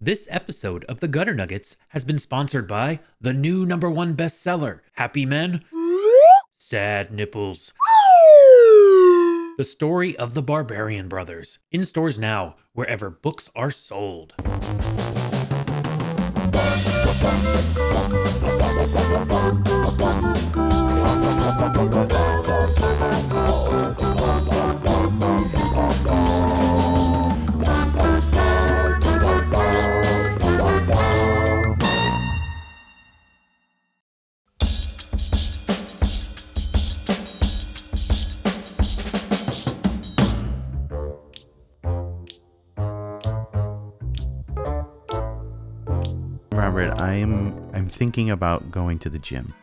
This episode of The Gutter Nuggets has been sponsored by the new #1 bestseller, Happy Men, Sad Nipples. The story of the Barbarian Brothers. In stores now, wherever books are sold. Robert, I'm thinking about going to the gym.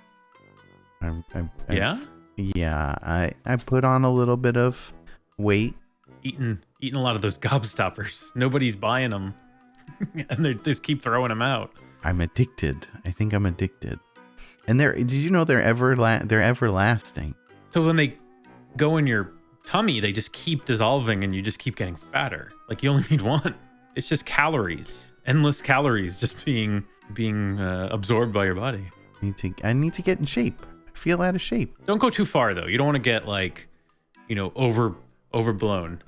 Yeah? Yeah, I put on a little bit of weight. Eating a lot of those gobstoppers. Nobody's buying them. And they just keep throwing them out. I'm addicted. I think I'm addicted. And did you know they're everlasting? So when they go in your tummy, they just keep dissolving and you just keep getting fatter. Like you only need one. It's just calories. Endless calories just being absorbed by your body. I need to get in shape. I feel out of shape. Don't go too far though. You don't want to get overblown.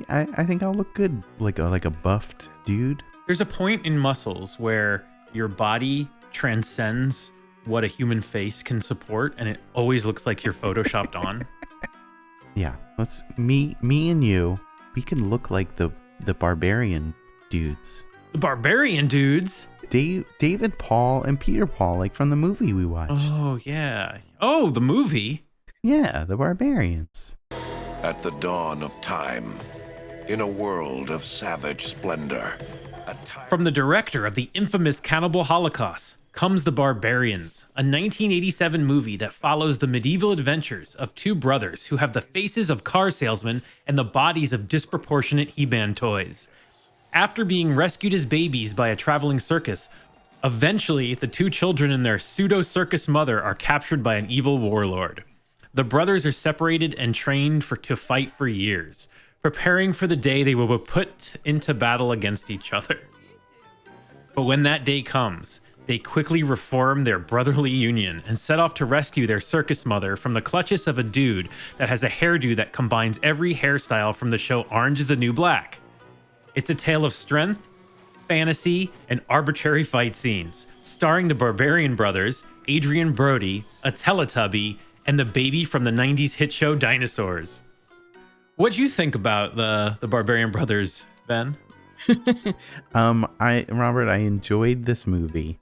I think I'll look good like a buffed dude. There's a point in muscles where your body transcends what a human face can support, and it always looks like you're photoshopped on. Yeah, let's me and you. We can look like the barbarian dudes. The Barbarian dudes. David Paul and Peter Paul, like from the movie we watched. Oh yeah. Oh, the movie. Yeah, the Barbarians. At the dawn of time, in a world of savage splendor. From the director of the infamous Cannibal Holocaust comes The Barbarians, a 1987 movie that follows the medieval adventures of two brothers who have the faces of car salesmen and the bodies of disproportionate He-Man toys. After being rescued as babies by a traveling circus, eventually the two children and their pseudo-circus mother are captured by an evil warlord. The brothers are separated and trained to fight for years, preparing for the day they will be put into battle against each other. But when that day comes, they quickly reform their brotherly union and set off to rescue their circus mother from the clutches of a dude that has a hairdo that combines every hairstyle from the show Orange is the New Black. It's a tale of strength, fantasy, and arbitrary fight scenes, starring the Barbarian Brothers, Adrian Brody, a Teletubby, and the baby from the 90s hit show Dinosaurs. What'd you think about the Barbarian Brothers, Ben? Robert, I enjoyed this movie.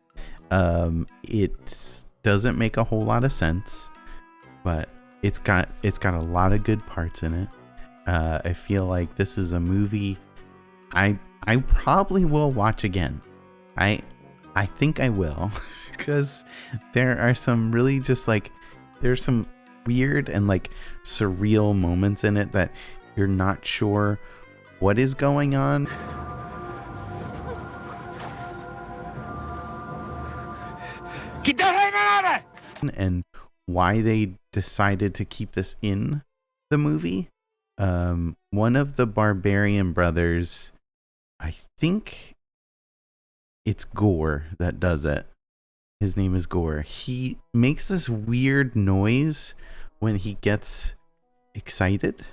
It doesn't make a whole lot of sense, but it's got a lot of good parts in it. I feel like this is a movie I probably will watch again. I think I will because there are some really just like there's some weird and like surreal moments in it that you're not sure what is going on. And why they decided to keep this in the movie. One of the Barbarian brothers, I think it's Gore that does it. His name is Gore. He makes this weird noise when he gets excited.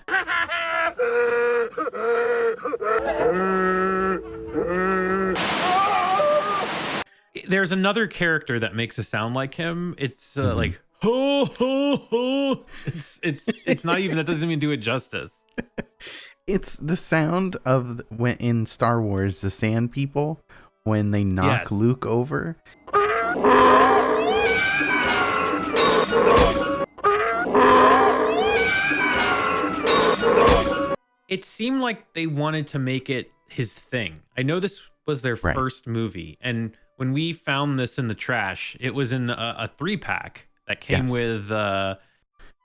There's another character that makes a sound like him. It's like ho ho ho. It's not even, that doesn't even do it justice. It's the sound of when in Star Wars, the Sand People, when they knock Luke over. It seemed like they wanted to make it his thing. I know this was their first movie, and when we found this in the trash, it was in a 3-pack that came with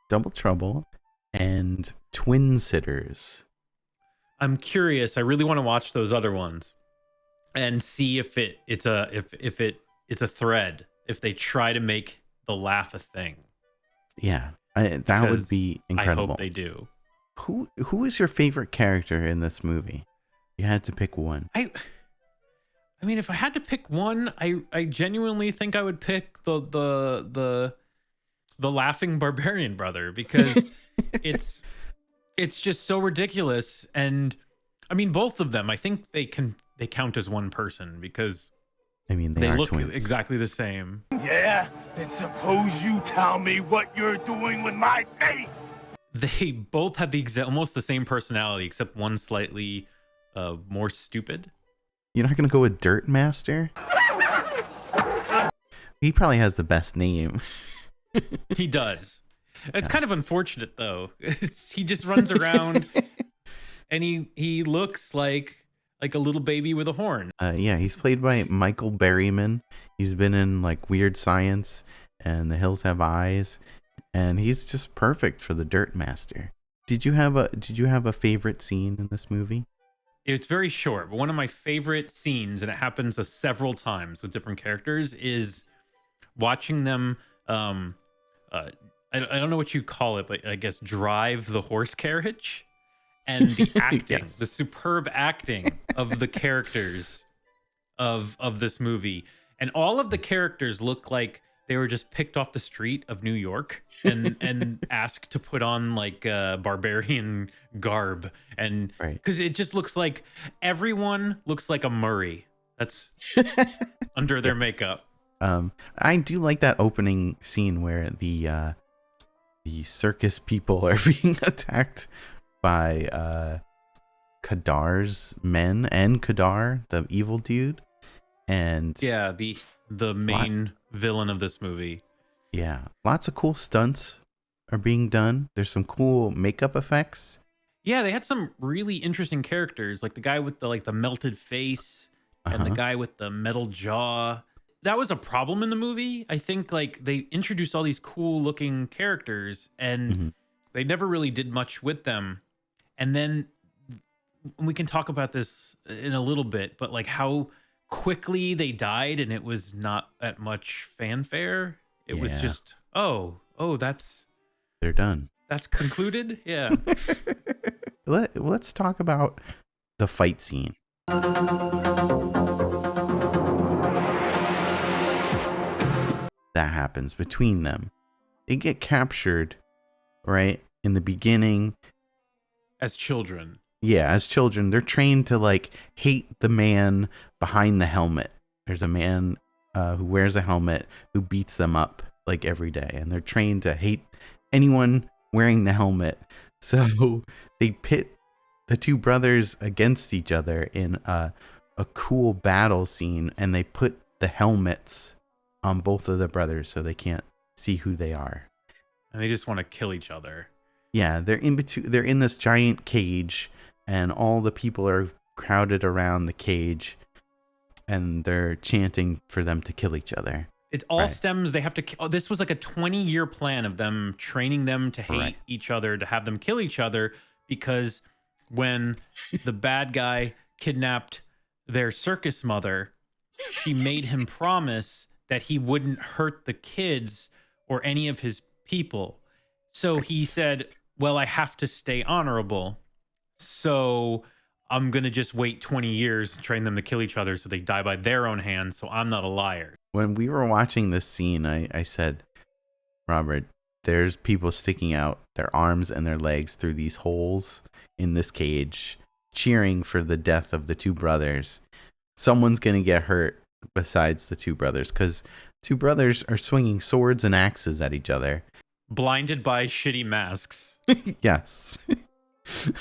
Double Trouble and Twin Sitters. I'm curious. I really want to watch those other ones and see if it's a thread. If they try to make the laugh a thing. Yeah, that would be incredible. I hope they do. Who is your favorite character in this movie? You had to pick one. I I mean, if I had to pick one, I genuinely think I would pick the laughing Barbarian Brother, because it's just so ridiculous. And I mean, both of them, I think they count as one person, because I mean, they are look twins. exactly the same. Yeah? Then suppose you tell me what you're doing with my face! They both have almost the same personality, except one slightly more stupid. You're not gonna go with Dirt Master? He probably has the best name. He does. It's kind of unfortunate, though. He just runs around and he looks like a little baby with a horn. Yeah, he's played by Michael Berryman. He's been in like Weird Science and The Hills Have Eyes, and he's just perfect for the Dirt Master. Did you have a favorite scene in this movie? It's very short, but one of my favorite scenes, and it happens several times with different characters, is watching them. I don't know what you call it, but I guess drive the horse carriage, and the acting, Yes. the superb acting of the characters of this movie, and all of the characters look like they were just picked off the street of New York and asked to put on like barbarian garb, and because it just looks like everyone looks like a Murray that's under their makeup. I do like that opening scene where the circus people are being attacked by Kadar's men and Kadar, the evil dude, and Yeah, the main villain of this movie. yeah, lots of cool stunts are being done. There's some cool makeup effects. Yeah, they had some really interesting characters, like the guy with the melted face and the guy with the metal jaw. That was a problem in the movie. I think like they introduced all these cool looking characters and they never really did much with them. And then we can talk about this in a little bit, but like how quickly they died, and it was not at much fanfare. It was just, They're done. that's concluded. Yeah. Let's talk about the fight scene. That happens between them. They get captured, right? In the beginning. As children. Yeah, as children, they're trained to like hate the man behind the helmet. There's a man who wears a helmet who beats them up like every day, and they're trained to hate anyone wearing the helmet. So they pit the two brothers against each other in a cool battle scene, and they put the helmets on both of the brothers so they can't see who they are. And they just want to kill each other. Yeah, they're in this giant cage, and all the people are crowded around the cage, and they're chanting for them to kill each other. It all stems, they have to, this was like a 20-year plan of them training them to hate each other, to have them kill each other, because when the bad guy kidnapped their circus mother, she made him promise that he wouldn't hurt the kids or any of his people. So he said, well, I have to stay honorable. So I'm going to just wait 20 years and train them to kill each other so they die by their own hands. So I'm not a liar. When we were watching this scene, I said, Robert, there's people sticking out their arms and their legs through these holes in this cage, cheering for the death of the two brothers. Someone's going to get hurt besides the two brothers, because two brothers are swinging swords and axes at each other. Blinded by shitty masks. Yes.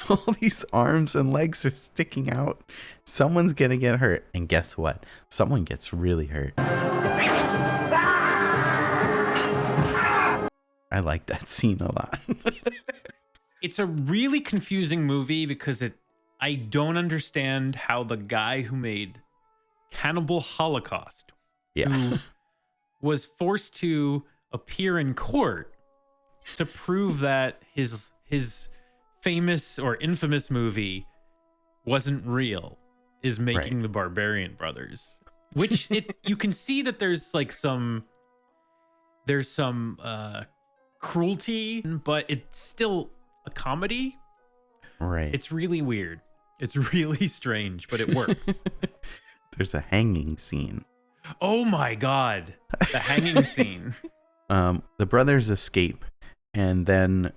All these arms and legs are sticking out. Someone's going to get hurt. And guess what? Someone gets really hurt. I like that scene a lot. It's a really confusing movie because I don't understand how the guy who made Cannibal Holocaust, who was forced to appear in court to prove that his famous or infamous movie wasn't real, is making the Barbarian Brothers, which you can see that there's some cruelty, but it's still a comedy. Right. It's really weird. It's really strange, but it works. there's a hanging scene. Oh my god, the hanging scene. The brothers escape, and then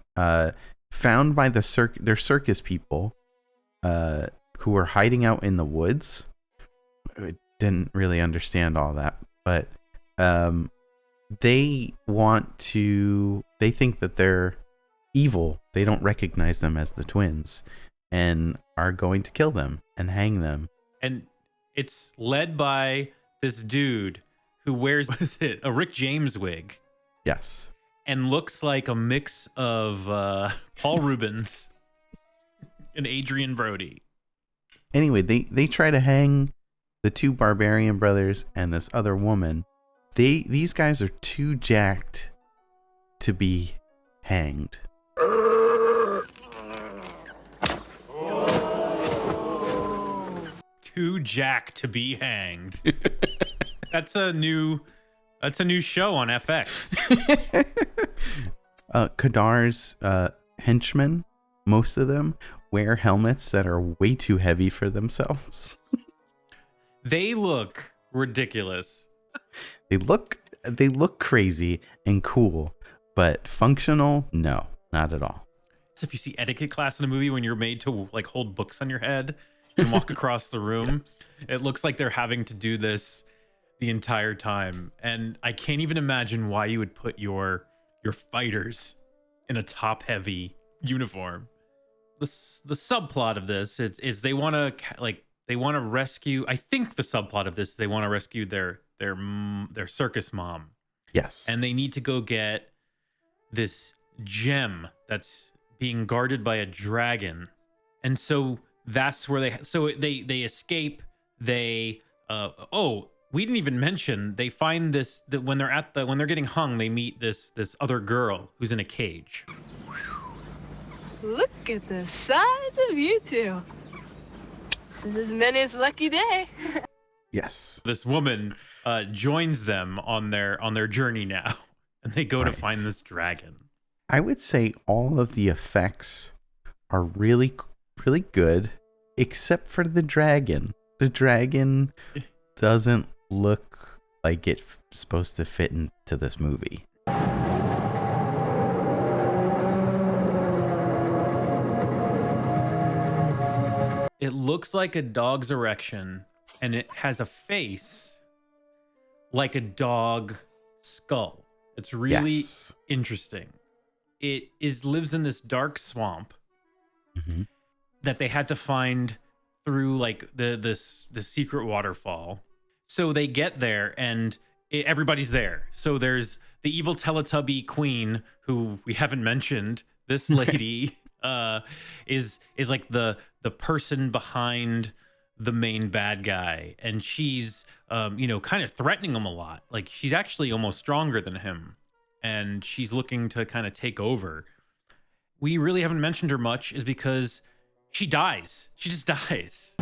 found by their circus people, who are hiding out in the woods. I didn't really understand all that, but they think that they're evil. They don't recognize them as the twins, and are going to kill them and hang them. And it's led by this dude who wears, what is it, a Rick James wig. Yes. And looks like a mix of Paul Rubens and Adrian Brody. Anyway, they try to hang the two Barbarian brothers and this other woman. These guys are too jacked to be hanged. Too jacked to be hanged. That's a new show on FX. Kadar's henchmen, most of them, wear helmets that are way too heavy for themselves. They look ridiculous. They look crazy and cool, but functional, no, not at all. So if you see etiquette class in a movie when you're made to like hold books on your head and walk across the room, yes. It looks like they're having to do this the entire time. And I can't even imagine why you would put your fighters in a top-heavy uniform. The subplot of this is they want to rescue. I think the subplot of this, they want to rescue their circus mom. Yes. And they need to go get this gem that's being guarded by a dragon. And so that's where they escape. They we didn't even mention they find this, that when they're getting hung, they meet this other girl who's in a cage. Look at the size of you two. This is Minnie's lucky day. Yes. This woman joins them on their journey now, and they go to find this dragon. I would say all of the effects are really, really good, except for the dragon. The dragon doesn't look like it's supposed to fit into this movie. It looks like a dog's erection, and it has a face like a dog skull. It's really interesting. It lives in this dark swamp that they had to find through like the secret waterfall. So they get there, and everybody's there. So there's the evil Teletubby queen, who we haven't mentioned. This lady is like the person behind the main bad guy, and she's kind of threatening him a lot. Like, she's actually almost stronger than him, and she's looking to kind of take over. We really haven't mentioned her much is because she dies. She just dies.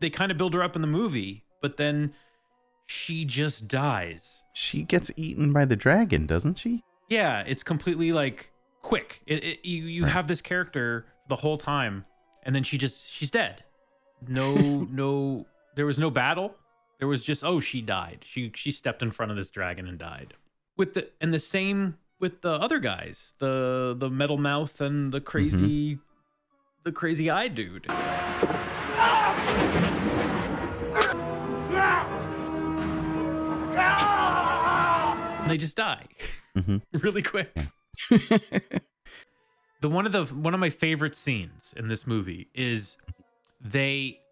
They kind of build her up in the movie, but then she just dies. She gets eaten by the dragon, doesn't she? Yeah, it's completely like quick. You have this character the whole time, and then she's dead. No, there was no battle. There was just, she died. She stepped in front of this dragon and died. The same with the other guys, the metal mouth and the crazy eye dude. They just die really quick. One of my favorite scenes in this movie is there's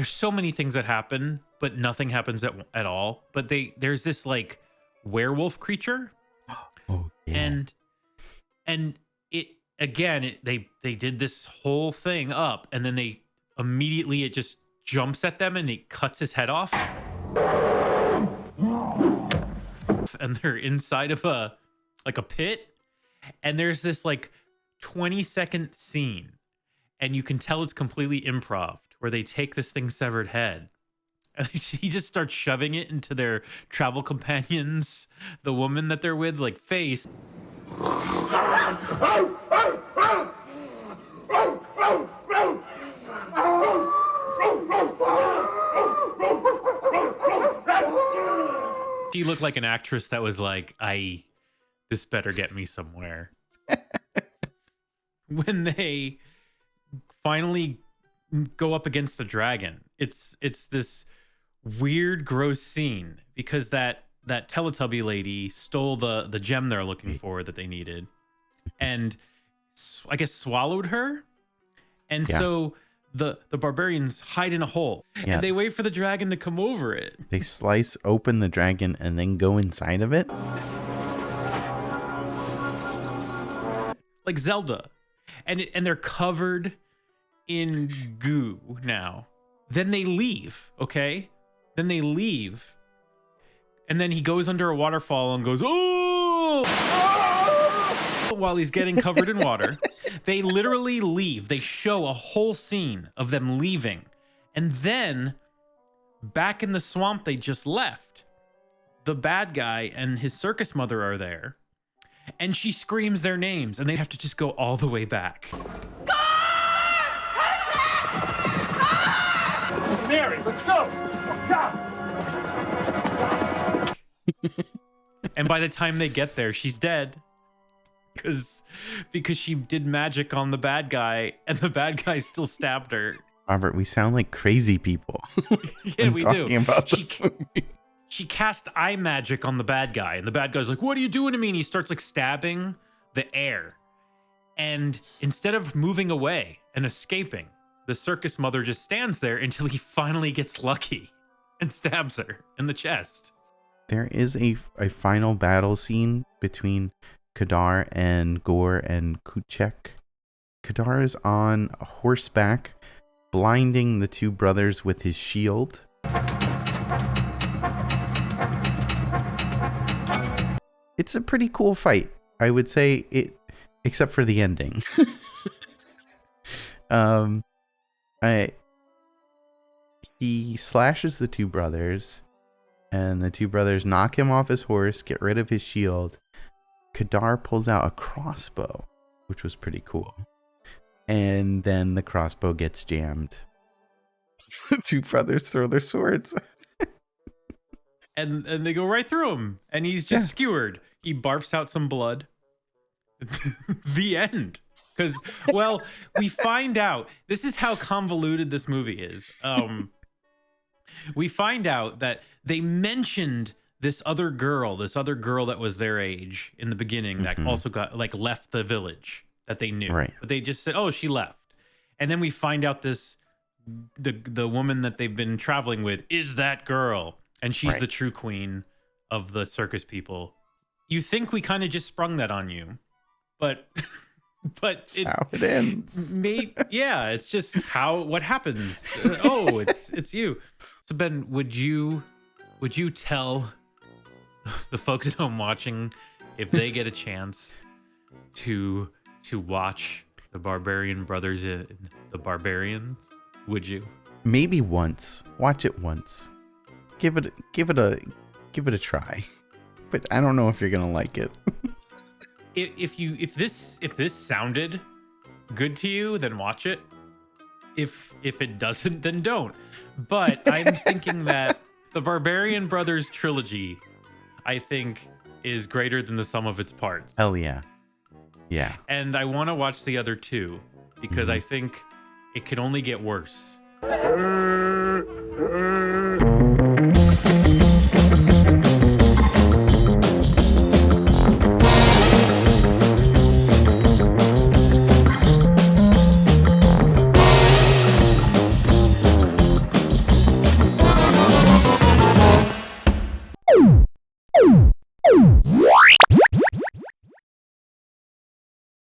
so many things that happen, but nothing happens at all. But there's this like werewolf creature. Oh, yeah. And they did this whole thing up, and then it just jumps at them and it cuts his head off. And they're inside of a pit, and there's this like 20-second scene, and you can tell it's completely improv, where they take this thing's severed head and he just starts shoving it into their travel companions, the woman that they're with, like face. She looked like an actress that was like, this better get me somewhere. When they finally go up against the dragon, it's this weird, gross scene because that Teletubby lady stole the gem they're looking for that they needed, and I guess swallowed her, and so the barbarians hide in a hole, and they wait for the dragon to come over it. They slice open the dragon and then go inside of it. Like Zelda. And they're covered in goo now. Then they leave, okay? Then they leave. And then he goes under a waterfall and goes, oh! While he's getting covered in water. They literally leave. They show a whole scene of them leaving. And then, back in the swamp they just left, the bad guy and his circus mother are there. And she screams their names, and they have to just go all the way back. Mary, let's go! And by the time they get there, she's dead. Because she did magic on the bad guy, and the bad guy still stabbed her. Robert, we sound like crazy people. Yeah, we do. Talking about this movie. She cast eye magic on the bad guy, and the bad guy's like, what are you doing to me? And he starts like stabbing the air. And instead of moving away and escaping, the circus mother just stands there until he finally gets lucky and stabs her in the chest. There is a final battle scene between Kadar and Gore and Kuchek. Kadar is on horseback, blinding the two brothers with his shield. It's a pretty cool fight, I would say, except for the ending. He slashes the two brothers, and the two brothers knock him off his horse, get rid of his shield. Kadar pulls out a crossbow, which was pretty cool. And then the crossbow gets jammed. The two brothers throw their swords. And they go right through him, and he's just skewered. He barfs out some blood. The end. Because, well, we find out, this is how convoluted this movie is. We find out that they mentioned this other girl that was their age in the beginning that also got, like, left the village that they knew. Right. But they just said, oh, she left. And then we find out the woman that they've been traveling with is that girl. And she's the true queen of the circus people. You think we kind of just sprung that on you, but That's how it ends. It's just what happens. It's you. So Ben, would you tell the folks at home watching if they get a chance to watch the Barbarian Brothers in the Barbarians? Would you? Maybe once. Watch it once. Give it a try. But I don't know if you're gonna like it. If this sounded good to you, then watch it. If it doesn't, then don't. But I'm thinking that the Barbarian Brothers trilogy, I think, is greater than the sum of its parts. Hell yeah. Yeah. And I want to watch the other two because I think it could only get worse.